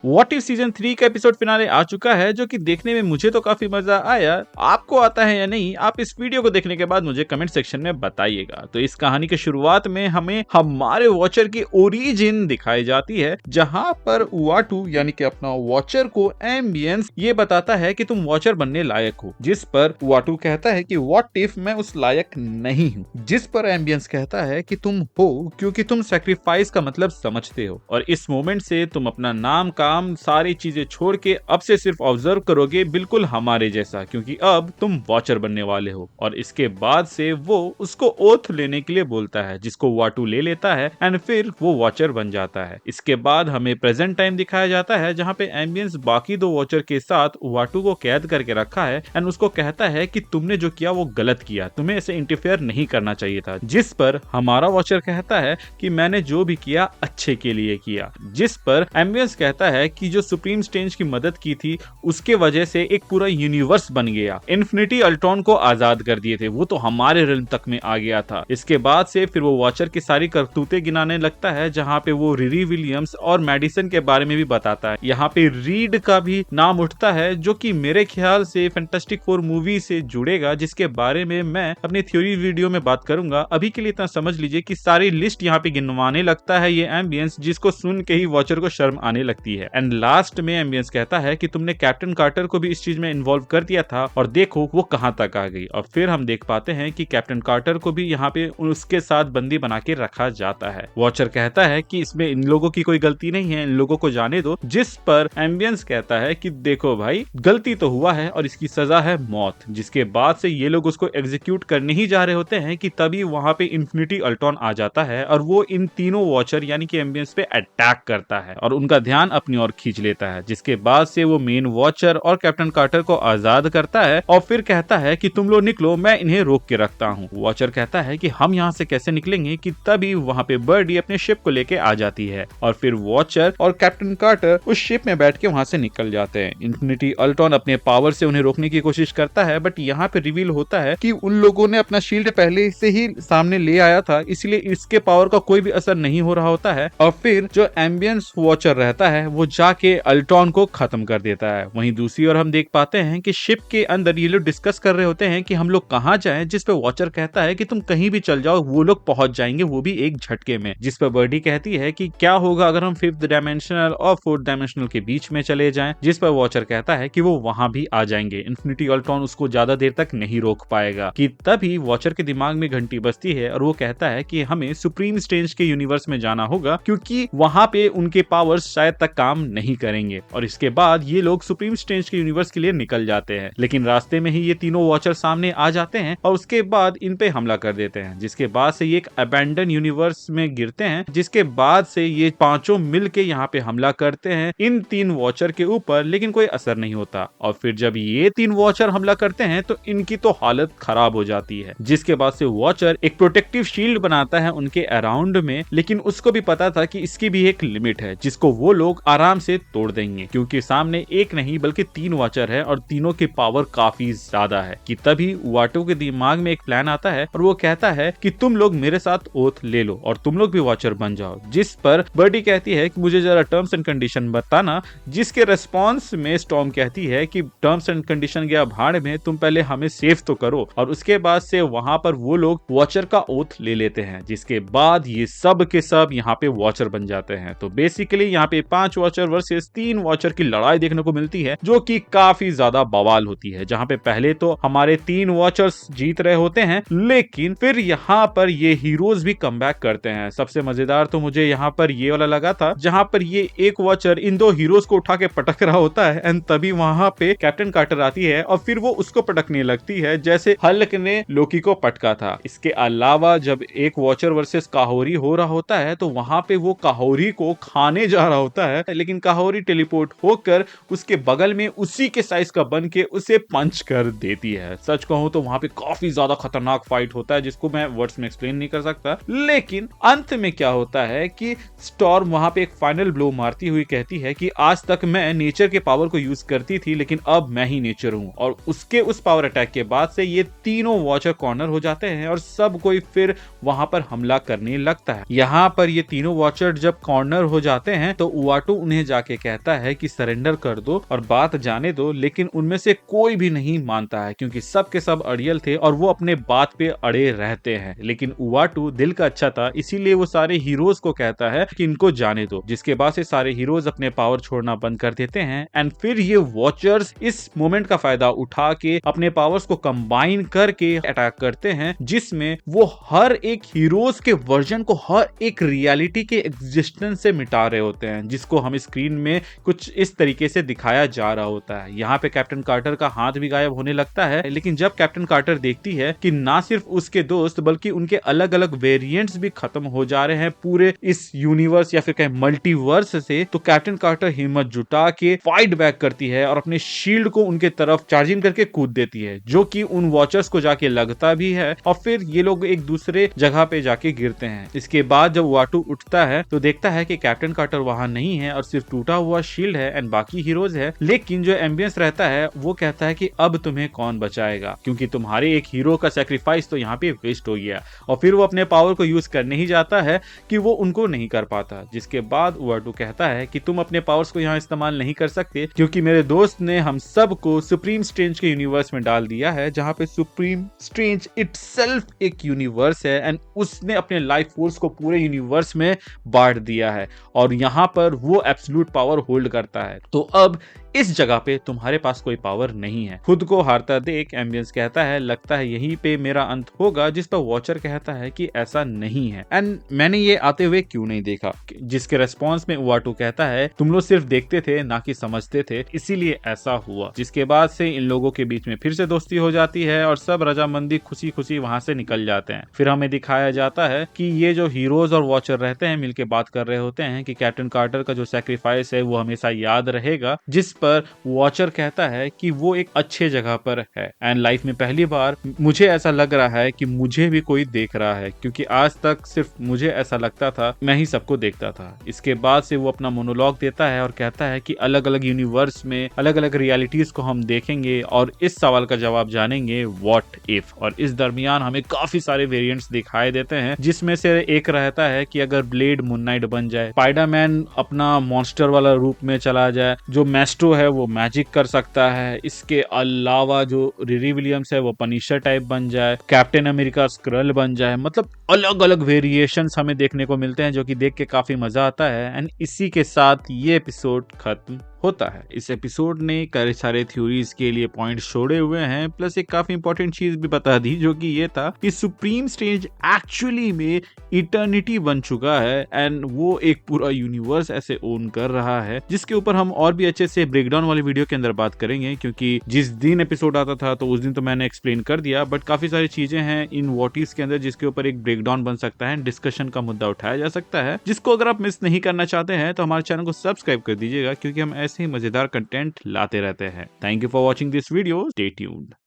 What if season 3 का episode finale आ चुका है, जो कि देखने में मुझे तो काफी मजा आया। आपको आता है या नहीं, आप इस वीडियो को देखने के बाद मुझे कमेंट सेक्शन में बताइएगा। तो इस कहानी के शुरुआत में हमें हमारे वॉचर की ओरिजिन दिखाई जाती है, जहां पर उआटू यानी कि अपना वॉचर को एम्बियंस ये बताता है कि तुम वॉचर बनने लायक हो, जिस पर उआटू कहता है कि व्हाट इफ मैं उस लायक नहीं हूँ, जिस पर एम्बियंस कहता है कि तुम हो, क्योंकि तुम सैक्रिफाइस का मतलब समझते हो और इस मोमेंट से तुम अपना नाम काम सारी चीजें छोड़ के अब से सिर्फ ऑब्जर्व करोगे, बिल्कुल हमारे जैसा, क्योंकि अब तुम वॉचर बनने वाले हो। और इसके बाद से वो उसको ओथ लेने के लिए बोलता है, जिसको वाटू ले लेता है एंड फिर वो वॉचर बन जाता है। इसके बाद हमें प्रेजेंट टाइम दिखाया जाता है, जहाँ पे एम्बियंस बाकी दो वॉचर के साथ वाटू को कैद करके रखा है एंड उसको कहता है कि तुमने जो किया वो गलत किया, तुम्हें ऐसे इंटरफेयर नहीं करना चाहिए था। जिस पर हमारा वॉचर कहता है कि मैंने जो भी किया अच्छे के लिए किया। जिस पर एम्बियंस कहता है कि जो सुप्रीम स्ट्रेंज की मदद की थी उसके वजह से एक पूरा यूनिवर्स बन गया, इन्फिनिटी अल्ट्रॉन को आजाद कर दिए थे, वो तो हमारे रिल्म तक में आ गया था। इसके बाद से फिर वो वॉचर की सारी करतूतें गिनाने लगता है, जहाँ पे वो रिरी विलियम्स और मेडिसन के बारे में भी बताता है। यहाँ पे रीड का भी नाम उठता है, जो कि मेरे ख्याल से फैंटास्टिक फोर मूवी से जुड़ेगा, जिसके बारे में मैं अपनी थ्योरी वीडियो में बात करूंगा। अभी के लिए इतना समझ लीजिए कि सारी लिस्ट यहाँ पे गिनवाने लगता है ये एम्बियंस, जिसको सुन के ही वॉचर को शर्म आने लगती है। एंड लास्ट में एम्बियंस कहता है कि तुमने कैप्टन कार्टर को भी इस चीज में इन्वॉल्व कर दिया था और देखो वो कहां तक आ गई। और फिर हम देख पाते हैं कि कैप्टन कार्टर को भी यहाँ पे उसके साथ बंदी बना के रखा जाता है। वॉचर कहता है कि इसमें इन लोगों की कोई गलती नहीं है, इन लोगों को जाने दो। जिस पर एम्बियंस कहता है कि देखो भाई, गलती तो हुआ है और इसकी सजा है मौत। जिसके बाद से ये लोग उसको एग्जीक्यूट करने ही जा रहे होते हैं कि तभी वहां पे इन्फिनिटी अल्ट्रॉन आ जाता है और वो इन तीनों वॉचर यानी कि एम्बियंस पे अटैक करता है और उनका ध्यान अपनी ओर खींच लेता है। जिसके बाद से वो मेन वॉचर और कैप्टन कार्टर को आजाद करता है और फिर कहता है कि तुम लोग निकलो, मैं इन्हें रोक के रखता हूँ। वॉचर कहता है कि हम यहाँ से कैसे निकलेंगे, कि तभी वहाँ पे बर्डी अपने शिप को लेके आ जाती है और फिर वॉचर और कैप्टन कार्टर उस शिप में बैठ के वहाँ से निकल जाते हैं। इन्फिनिटी अल्ट्रॉन अपने पावर से उन्हें रोकने की कोशिश करता है, बट यहाँ पे रिवील होता है कि उन लोगों ने अपना शील्ड पहले से ही सामने ले आया था, इसलिए इसके पावर का कोई भी असर नहीं हो रहा होता है। और फिर जो एम्बियंस वॉचर रहता है वो जाके अल्ट्रॉन को खत्म कर देता है। वहीं दूसरी ओर हम देख पाते हैं कि शिप के अंदर ये लोग डिस्कस कर रहे होते हैं कि हम लोग कहाँ जाएं, जिस पे वॉचर कहता है कि तुम कहीं भी चल जाओ, वो लोग पहुंच जाएंगे, वो भी एक झटके में। जिस पर बर्डी कहती है कि क्या होगा अगर हम 5th डायमेंशनल और 4th डायमेंशनल के बीच में चले जाएं, जिस पर वॉचर कहता है कि वो वहां भी आ जाएंगे, इन्फिनिटी अल्ट्रॉन उसको ज्यादा देर तक नहीं रोक पाएगा। कि तभी वॉचर के दिमाग में घंटी बजती है और वो कहता है कि हमें सुप्रीम स्ट्रेंज के यूनिवर्स में जाना होगा, क्योंकि वहां पे उनके पावर्स शायद तक काम नहीं करेंगे। और इसके बाद ये लोग सुप्रीम स्ट्रेंज के यूनिवर्स के लिए निकल जाते हैं, लेकिन रास्ते में ही ये तीनों वॉचर सामने आ जाते हैं और उसके बाद इन पे हमला कर देते हैं। जिसके बाद से ये एक अबैंडन यूनिवर्स में गिरते हैं, जिसके बाद से ये पांचों मिलके यहाँ पे हमला करते हैं इन तीन वॉचर के ऊपर, लेकिन कोई असर नहीं होता। और फिर जब ये तीन वॉचर हमला करते हैं तो इनकी तो हालत खराब हो जाती है। जिसके बाद से वॉचर एक प्रोटेक्टिव शील्ड बनाता है उनके अराउंड में, लेकिन उसको भी पता था कि इसकी भी एक लिमिट है, जिसको वो लोग आराम से तोड़ देंगे, क्योंकि सामने एक नहीं बल्कि 3 वॉचर है और तीनों की पावर काफी ज्यादा है। कि तभी वाटो के दिमाग में एक प्लान आता है और वो कहता है कि तुम लोग मेरे साथ ओथ ले लो और तुम लोग भी वॉचर बन जाओ। जिस पर बर्डी कहती है कि मुझे जरा टर्म्स एंड कंडीशन बताना, जिसके रेस्पॉन्स में स्टॉर्म कहती है कि टर्म्स एंड कंडीशन गया भाड़ में, तुम पहले हमें सेफ तो करो। और उसके बाद से वहां पर वो लोग वॉचर का ओथ ले लेते हैं, जिसके बाद ये सब के सब यहाँ पे वॉचर बन जाते हैं। तो बेसिकली यहाँ पे 5 वॉचर वर्सेस 3 वॉचर की लड़ाई देखने को मिलती है, जो कि काफी ज्यादा बवाल होती है। जहाँ पे पहले तो हमारे 3 वॉचर्स जीत रहे होते हैं, लेकिन फिर यहाँ पर ये हीरोज भी कमबैक करते हैं। सबसे मजेदार तो मुझे यहाँ पर ये वाला लगा था, जहाँ पर ये एक वॉचर इन 2 हीरोज को उठा के पटक रहा होता है एंड तभी वहां पे कैप्टन कार्टर आती है और फिर वो उसको पटकने लगती है, जैसे हल्क ने लोकी को पटका था। इसके अलावा जब एक वॉचर वर्सेस काहोरी हो रहा होता है तो वहां पे वो काहोरी को खाने जा रहा होता है, लेकिन काहोरी टेलीपोर्ट होकर उसके बगल में उसी के साइज का बन के उसे पंच कर देती है। सच कहूं तो वहां पे काफी ज्यादा खतरनाक फाइट होता है, जिसको मैं वर्ड्स में एक्सप्लेन नहीं कर सकता। लेकिन अंत में क्या होता है कि स्टॉर्म वहां पे एक फाइनल ब्लो मारती हुई कहती है कि आज तक मैं नेचर के पावर को यूज करती थी, लेकिन अब मैं ही नेचर हूं। और उसके उस पावर अटैक के बाद से ये तीनों वॉचर कॉर्नर हो जाते हैं और सब कोई फिर वहां पर हमला करने लगता है। यहाँ पर ये तीनों वॉचर जब कॉर्नर हो जाते हैं तो उआटू उन्हें जाके कहता है कि सरेंडर कर दो और बात जाने दो, लेकिन उनमें से कोई भी नहीं मानता है क्योंकि सब के सब अड़ियल थे और वो अपने बात पे अड़े रहते हैं। लेकिन उवाटू दिल का अच्छा था, इसीलिए वो सारे हीरोज को कहता है कि इनको जाने दो, जिसके बाद से सारे हीरोज अपने पावर छोड़ना बंद कर देते हैं। एंड फिर ये वॉचर्स इस मोमेंट का फायदा उठा के अपने पावर्स को कंबाइन करके अटैक करते हैं, जिसमें वो हर एक हीरोज के वर्जन को हर एक रियलिटी के एग्जिस्टेंस से मिटा रहे होते हैं, जिसको हम स्क्रीन में कुछ इस तरीके से दिखाया जा रहा होता है। यहाँ पे कैप्टन कार्टर का हाथ भी गायब होने लगता है, लेकिन जब कैप्टन कार्टर देखती है कि ना सिर्फ उसके दोस्त बल्कि उनके अलग अलग वेरिएंट्स भी खत्म हो जा रहे हैं पूरे इस यूनिवर्स या फिर कहें मल्टीवर्स से, तो कैप्टन कार्टर हिम्मत जुटा के फाइट बैक करती है और अपने शील्ड को उनके तरफ चार्जिंग करके कूद देती है, जो कि उन वॉचर्स को जाके लगता भी है और फिर ये लोग एक दूसरे जगह पे जाके गिरते हैं। इसके बाद जब वाटू उठता है तो देखता है कि कैप्टन कार्टर वहां नहीं है और सिर्फ टूटा हुआ शील्ड है एंड बाकी हीरोज है। लेकिन जो एम्बियंस रहता है वो कहता है कि अब तुम्हें कौन बचाएगा, क्योंकि तुम्हारे एक हीरो का सैक्रिफाइस तो यहाँ पे वेस्ट हो गया। और फिर वो अपने पावर को यूज करने ही जाता है कि वो उनको नहीं कर पाता, जिसके बाद वाटू कहता है कि तुम अपने पावर्स को यहाँ इस्तेमाल नहीं कर सकते क्योंकि मेरे दोस्त ने हम सबको सुप्रीम स्ट्रेंज के यूनिवर्स में डाल दिया है, जहां पे सुप्रीम स्ट्रेंज इटसेल्फ एक यूनिवर्स है एंड उसने अपने लाइफ फोर्स को पूरे यूनिवर्स में बांट दिया है और यहाँ पर वो एब्सोल्यूट पावर होल्ड करता है। तो अब इस जगह पे तुम्हारे पास कोई पावर नहीं है। खुद को हारता देख एम्बियंस कहता है लगता है यहीं पे मेरा अंत होगा, जिस पर वॉचर कहता है कि ऐसा नहीं है एंड मैंने ये आते हुए क्यों नहीं देखा, जिसके रेस्पॉन्स में उवाटू कहता है तुम लोग सिर्फ देखते थे ना कि समझते थे, इसीलिए ऐसा हुआ। जिसके बाद से इन लोगों के बीच में फिर से दोस्ती हो जाती है और सब रजामंदी खुशी खुशी वहां से निकल जाते हैं। फिर हमें दिखाया जाता है कि ये जो हीरोज और वॉचर रहते हैं मिलके बात कर रहे होते हैं कि कैप्टन कार्टर का जो सैक्रिफाइस है वो हमेशा याद रहेगा, जिस पर वॉचर कहता है कि वो एक अच्छे जगह पर है एंड लाइफ में पहली बार मुझे ऐसा लग रहा है कि मुझे भी कोई देख रहा है, क्योंकि आज तक सिर्फ मुझे ऐसा लगता था मैं ही सबको देखता था। इसके बाद से वो अपना मोनोलॉग देता है और कहता है कि अलग अलग यूनिवर्स में अलग अलग रियलिटीज को हम देखेंगे और इस सवाल का जवाब जानेंगे व्हाट इफ। और इस दरमियान हमें काफी सारे वेरिएंट्स दिखाई देते हैं, जिसमें से एक रहता है कि अगर ब्लेड मून नाइट बन जाए, स्पाइडरमैन अपना मॉन्स्टर वाला रूप में चला जाए, जो मैस्ट्रो है वो मैजिक कर सकता है, इसके अलावा जो रिरी विलियम्स है वो पनिशर टाइप बन जाए, कैप्टन अमेरिका स्क्रल बन जाए, मतलब अलग अलग वेरिएशंस हमें देखने को मिलते हैं जो कि देख के काफी मजा आता है। एंड इसी के साथ ये एपिसोड खत्म होता है। इस एपिसोड ने कई सारे थ्योरीज के लिए पॉइंट छोड़े हुए हैं, प्लस एक काफी इंपॉर्टेंट चीज भी बता दी जो कि ये था कि सुप्रीम स्ट्रेंज एक्चुअली में इटर्निटी बन चुका है एंड वो एक पूरा यूनिवर्स ऐसे ओन कर रहा है, जिसके ऊपर हम और भी अच्छे से ब्रेकडाउन वाली वीडियो के अंदर बात करेंगे, क्योंकि जिस दिन एपिसोड आता था तो उस दिन तो मैंने एक्सप्लेन कर दिया, बट काफी सारी चीजें हैं इन व्हाट इफ के अंदर जिसके ऊपर एक ब्रेकडाउन बन सकता है, डिस्कशन का मुद्दा उठाया जा सकता है, जिसको अगर आप मिस नहीं करना चाहते हैं तो हमारे चैनल को सब्सक्राइब कर दीजिएगा, क्योंकि हम ऐसे ही मजेदार कंटेंट लाते रहते हैं। Thank you for watching this video, stay tuned.